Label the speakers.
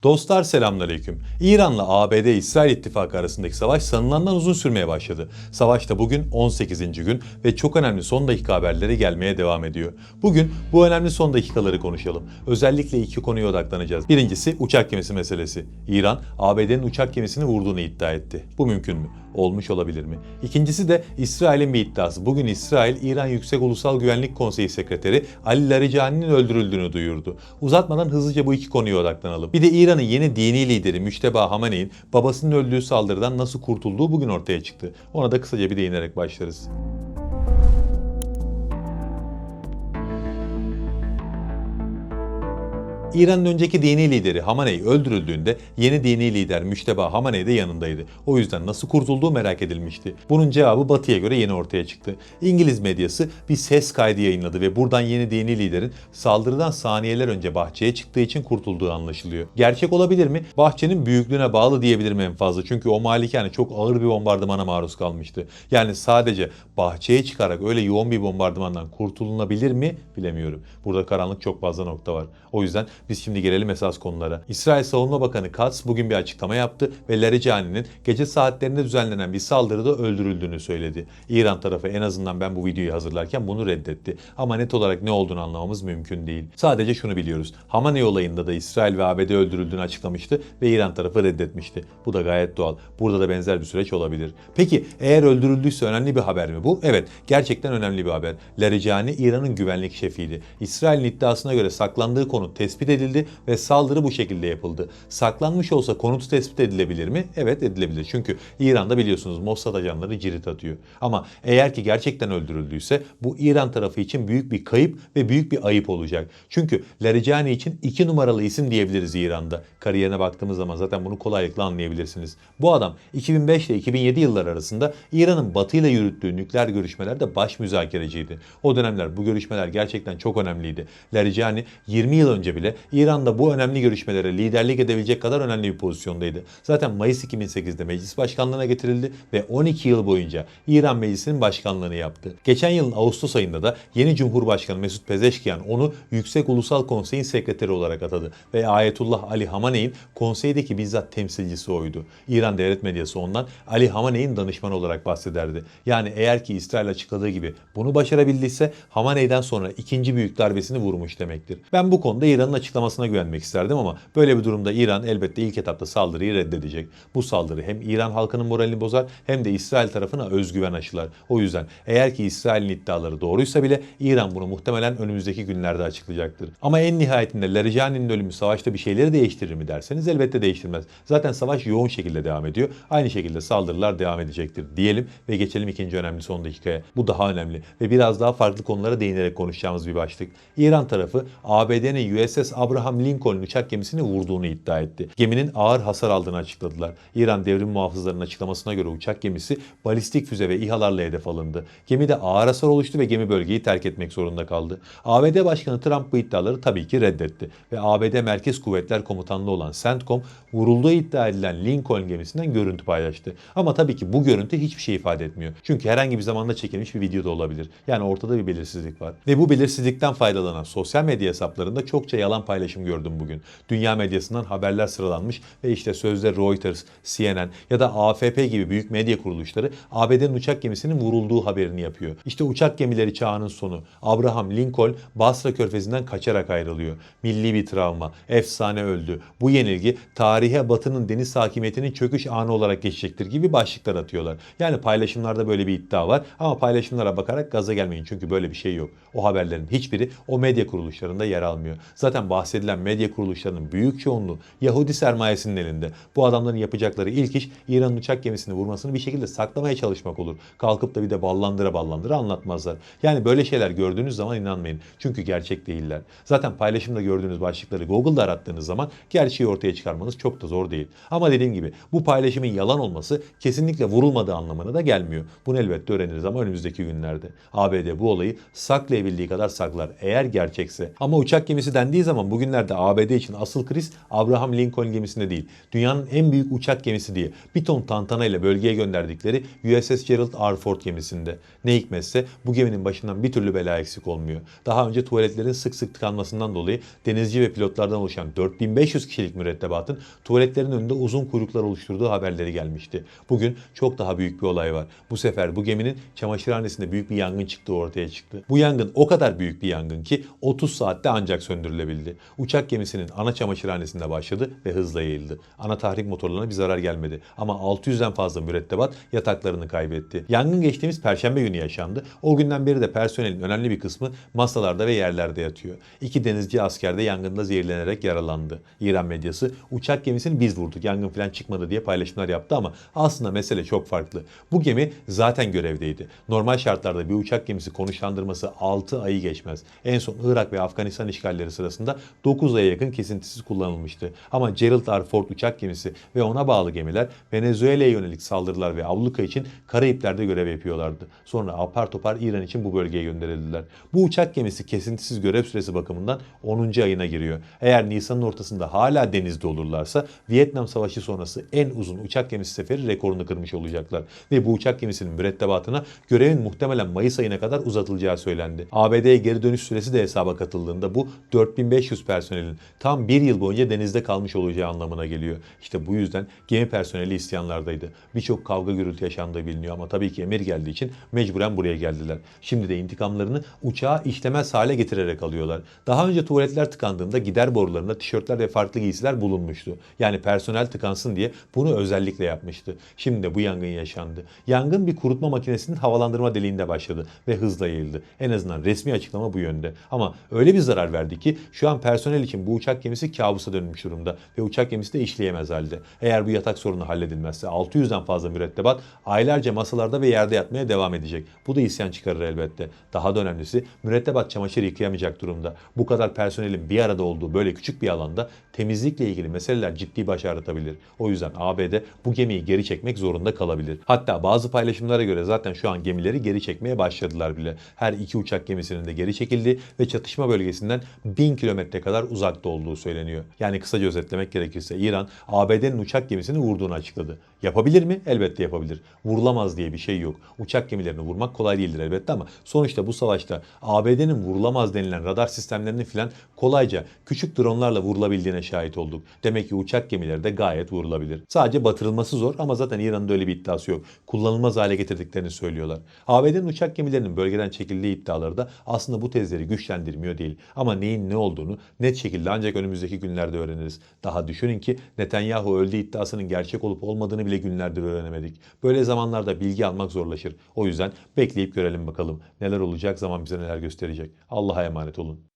Speaker 1: Dostlar selamünaleyküm. İran'la ABD-İsrail ittifakı arasındaki savaş sanılandan uzun sürmeye başladı. Savaşta bugün 18. gün ve çok önemli son dakika haberleri gelmeye devam ediyor. Bugün bu önemli son dakikaları konuşalım. Özellikle iki konuya odaklanacağız. Birincisi uçak gemisi meselesi. İran, ABD'nin uçak gemisini vurduğunu iddia etti. Bu mümkün mü? Olmuş olabilir mi? İkincisi de İsrail'in bir iddiası. Bugün İsrail, İran Yüksek Ulusal Güvenlik Konseyi Sekreteri Ali Larijani'nin öldürüldüğünü duyurdu. Uzatmadan hızlıca bu iki konuya odaklanalım. Bir de İran'ın yeni dini lideri Müşteba Hamaney'in babasının öldüğü saldırıdan nasıl kurtulduğu bugün ortaya çıktı. Ona da kısaca bir değinerek başlarız. İran'ın önceki dini lideri Hamaney öldürüldüğünde yeni dini lider Müşteba Hamaney de yanındaydı. O yüzden nasıl kurtulduğu merak edilmişti. Bunun cevabı Batı'ya göre yeni ortaya çıktı. İngiliz medyası bir ses kaydı yayınladı ve buradan yeni dini liderin saldırıdan saniyeler önce bahçeye çıktığı için kurtulduğu anlaşılıyor. Gerçek olabilir mi? Bahçenin büyüklüğüne bağlı diyebilirim en fazla. Çünkü o malikane çok ağır bir bombardımana maruz kalmıştı. Yani sadece bahçeye çıkarak öyle yoğun bir bombardımandan kurtulunabilir mi bilemiyorum. Burada karanlık çok fazla nokta var. O yüzden biz şimdi gelelim esas konulara. İsrail Savunma Bakanı Katz bugün bir açıklama yaptı ve Larijani'nin gece saatlerinde düzenlenen bir saldırıda öldürüldüğünü söyledi. İran tarafı en azından ben bu videoyu hazırlarken bunu reddetti. Ama net olarak ne olduğunu anlamamız mümkün değil. Sadece şunu biliyoruz. Hamaney olayında da İsrail ve ABD öldürüldüğünü açıklamıştı ve İran tarafı reddetmişti. Bu da gayet doğal. Burada da benzer bir süreç olabilir. Peki eğer öldürüldüyse önemli bir haber mi bu? Evet, gerçekten önemli bir haber. Larijani İran'ın güvenlik şefiydi. İsrail'in iddiasına göre saklandığı konut tespit edildi ve saldırı bu şekilde yapıldı. Saklanmış olsa konutu tespit edilebilir mi? Evet, edilebilir. Çünkü İran'da biliyorsunuz Mossad ajanları cirit atıyor. Ama eğer ki gerçekten öldürüldüyse bu İran tarafı için büyük bir kayıp ve büyük bir ayıp olacak. Çünkü Larijani için 2 numaralı isim diyebiliriz İran'da. Kariyerine baktığımız zaman zaten bunu kolaylıkla anlayabilirsiniz. Bu adam 2005 ile 2007 yıllar arasında İran'ın Batı ile yürüttüğü nükleer görüşmelerde baş müzakereciydi. O dönemler bu görüşmeler gerçekten çok önemliydi. Larijani 20 yıl önce bile İran'da bu önemli görüşmelere liderlik edebilecek kadar önemli bir pozisyondaydı. Zaten Mayıs 2008'de meclis başkanlığına getirildi ve 12 yıl boyunca İran Meclisi'nin başkanlığını yaptı. Geçen yılın Ağustos ayında da yeni Cumhurbaşkanı Mesut Pezeşkiyan onu Yüksek Ulusal Konsey'in sekreteri olarak atadı ve Ayetullah Ali Hamaney'in konseydeki bizzat temsilcisi oydu. İran devlet medyası ondan Ali Hamaney'in danışmanı olarak bahsederdi. Yani eğer ki İsrail açıkladığı gibi bunu başarabildiyse Hamaney'den sonra ikinci büyük darbesini vurmuş demektir. Ben bu konuda İran'ın açıklamasına güvenmek isterdim ama böyle bir durumda İran elbette ilk etapta saldırıyı reddedecek. Bu saldırı hem İran halkının moralini bozar hem de İsrail tarafına özgüven aşılar. O yüzden eğer ki İsrail'in iddiaları doğruysa bile İran bunu muhtemelen önümüzdeki günlerde açıklayacaktır. Ama en nihayetinde Larijani'nin ölümü savaşta bir şeyleri değiştirir mi derseniz elbette değiştirmez. Zaten savaş yoğun şekilde devam ediyor. Aynı şekilde saldırılar devam edecektir diyelim ve geçelim ikinci önemli son dakikaya. Bu daha önemli ve biraz daha farklı konulara değinerek konuşacağımız bir başlık. İran tarafı ABD'nin USS Abraham Lincoln uçak gemisini vurduğunu iddia etti. Geminin ağır hasar aldığını açıkladılar. İran devrim muhafızlarının açıklamasına göre uçak gemisi balistik füze ve İHA'larla hedef alındı. Gemide ağır hasar oluştu ve gemi bölgeyi terk etmek zorunda kaldı. ABD Başkanı Trump bu iddiaları tabii ki reddetti ve ABD Merkez Kuvvetler Komutanlığı olan CENTCOM vurulduğu iddia edilen Lincoln gemisinden görüntü paylaştı. Ama tabii ki bu görüntü hiçbir şey ifade etmiyor. Çünkü herhangi bir zamanda çekilmiş bir video da olabilir. Yani ortada bir belirsizlik var. Ve bu belirsizlikten faydalanan sosyal medya hesaplarında çokça yalan paylaşım gördüm bugün. Dünya medyasından haberler sıralanmış ve işte sözde Reuters, CNN ya da AFP gibi büyük medya kuruluşları ABD'nin uçak gemisinin vurulduğu haberini yapıyor. İşte uçak gemileri çağının sonu. Abraham Lincoln Basra Körfezi'nden kaçarak ayrılıyor. Milli bir travma. Efsane öldü. Bu yenilgi tarihe Batı'nın deniz hakimiyetinin çöküş anı olarak geçecektir gibi başlıklar atıyorlar. Yani paylaşımlarda böyle bir iddia var ama paylaşımlara bakarak gaza gelmeyin çünkü böyle bir şey yok. O haberlerin hiçbiri o medya kuruluşlarında yer almıyor. Zaten bahsedilen medya kuruluşlarının büyük çoğunluğu Yahudi sermayesinin elinde. Bu adamların yapacakları ilk iş İran'ın uçak gemisini vurmasını bir şekilde saklamaya çalışmak olur. Kalkıp da bir de ballandıra ballandıra anlatmazlar. Yani böyle şeyler gördüğünüz zaman inanmayın. Çünkü gerçek değiller. Zaten paylaşımda gördüğünüz başlıkları Google'da arattığınız zaman gerçeği ortaya çıkarmanız çok da zor değil. Ama dediğim gibi bu paylaşımın yalan olması kesinlikle vurulmadığı anlamına da gelmiyor. Bunu elbette öğreniriz ama önümüzdeki günlerde. ABD bu olayı saklayabildiği kadar saklar eğer gerçekse. Ama uçak gemisi dendiği zaman yüzden bugünlerde ABD için asıl kriz Abraham Lincoln gemisinde değil, dünyanın en büyük uçak gemisi diye bir ton tantanayla bölgeye gönderdikleri USS Gerald R. Ford gemisinde. Ne hikmetse bu geminin başından bir türlü bela eksik olmuyor. Daha önce tuvaletlerin sık sık tıkanmasından dolayı denizci ve pilotlardan oluşan 4500 kişilik mürettebatın tuvaletlerin önünde uzun kuyruklar oluşturduğu haberleri gelmişti. Bugün çok daha büyük bir olay var. Bu sefer bu geminin çamaşırhanesinde büyük bir yangın çıktığı ortaya çıktı. Bu yangın o kadar büyük bir yangın ki 30 saatte ancak söndürülebildi. Uçak gemisinin ana çamaşırhanesinde başladı ve hızla yayıldı. Ana tahrip motorlarına bir zarar gelmedi ama 600'den fazla mürettebat yataklarını kaybetti. Yangın geçtiğimiz Perşembe günü yaşandı. O günden beri de personelin önemli bir kısmı masalarda ve yerlerde yatıyor. 2 denizci asker de yangında zehirlenerek yaralandı. İran medyası uçak gemisini biz vurduk, yangın falan çıkmadı diye paylaşımlar yaptı ama aslında mesele çok farklı. Bu gemi zaten görevdeydi. Normal şartlarda bir uçak gemisi konuşlandırması 6 ayı geçmez. En son Irak ve Afganistan işgalleri sırasında 9 aya yakın kesintisiz kullanılmıştı. Ama Gerald R. Ford uçak gemisi ve ona bağlı gemiler Venezuela'ya yönelik saldırılar ve abluka için Karayipler'de görev yapıyorlardı. Sonra apar topar İran için bu bölgeye gönderildiler. Bu uçak gemisi kesintisiz görev süresi bakımından 10. ayına giriyor. Eğer Nisan'ın ortasında hala denizde olurlarsa Vietnam Savaşı sonrası en uzun uçak gemisi seferi rekorunu kırmış olacaklar. Ve bu uçak gemisinin mürettebatına görevin muhtemelen Mayıs ayına kadar uzatılacağı söylendi. ABD'ye geri dönüş süresi de hesaba katıldığında bu 4500 personelin tam bir yıl boyunca denizde kalmış olacağı anlamına geliyor. İşte bu yüzden gemi personeli isyanlardaydı. Birçok kavga gürültü yaşandığı biliniyor ama tabii ki emir geldiği için mecburen buraya geldiler. Şimdi de intikamlarını uçağı işlemez hale getirerek alıyorlar. Daha önce tuvaletler tıkandığında gider borularında tişörtler ve farklı giysiler bulunmuştu. Yani personel tıkansın diye bunu özellikle yapmıştı. Şimdi de bu yangın yaşandı. Yangın bir kurutma makinesinin havalandırma deliğinde başladı ve hızla yayıldı. En azından resmi açıklama bu yönde. Ama öyle bir zarar verdi ki şu an personel için bu uçak gemisi kabusa dönmüş durumda ve uçak gemisi de işleyemez halde. Eğer bu yatak sorunu halledilmezse 600'den fazla mürettebat aylarca masalarda ve yerde yatmaya devam edecek. Bu da isyan çıkarır elbette. Daha da önemlisi mürettebat çamaşır yıkayamayacak durumda. Bu kadar personelin bir arada olduğu böyle küçük bir alanda temizlikle ilgili meseleler ciddi baş ağrıtabilir. O yüzden ABD bu gemiyi geri çekmek zorunda kalabilir. Hatta bazı paylaşımlara göre zaten şu an gemileri geri çekmeye başladılar bile. Her iki uçak gemisinin de geri çekildiği ve çatışma bölgesinden 1000 kilometre kadar uzakta olduğu söyleniyor. Yani kısaca özetlemek gerekirse İran, ABD'nin uçak gemisini vurduğunu açıkladı. Yapabilir mi? Elbette yapabilir. Vurulamaz diye bir şey yok. Uçak gemilerini vurmak kolay değildir elbette ama sonuçta bu savaşta ABD'nin vurulamaz denilen radar sistemlerini filan kolayca küçük dronlarla vurulabildiğine şahit olduk. Demek ki uçak gemileri de gayet vurulabilir. Sadece batırılması zor ama zaten İran'ın da öyle bir iddiası yok. Kullanılmaz hale getirdiklerini söylüyorlar. ABD'nin uçak gemilerinin bölgeden çekildiği iddiaları da aslında bu tezleri güçlendirmiyor değil. Ama neyin ne olduğunu net şekilde ancak önümüzdeki günlerde öğreniriz. Daha düşünün ki Netanyahu öldü iddiasının gerçek olup olmadığını bile günlerdir öğrenemedik. Böyle zamanlarda bilgi almak zorlaşır. O yüzden bekleyip görelim bakalım. Neler olacak, zaman bize neler gösterecek. Allah'a emanet olun.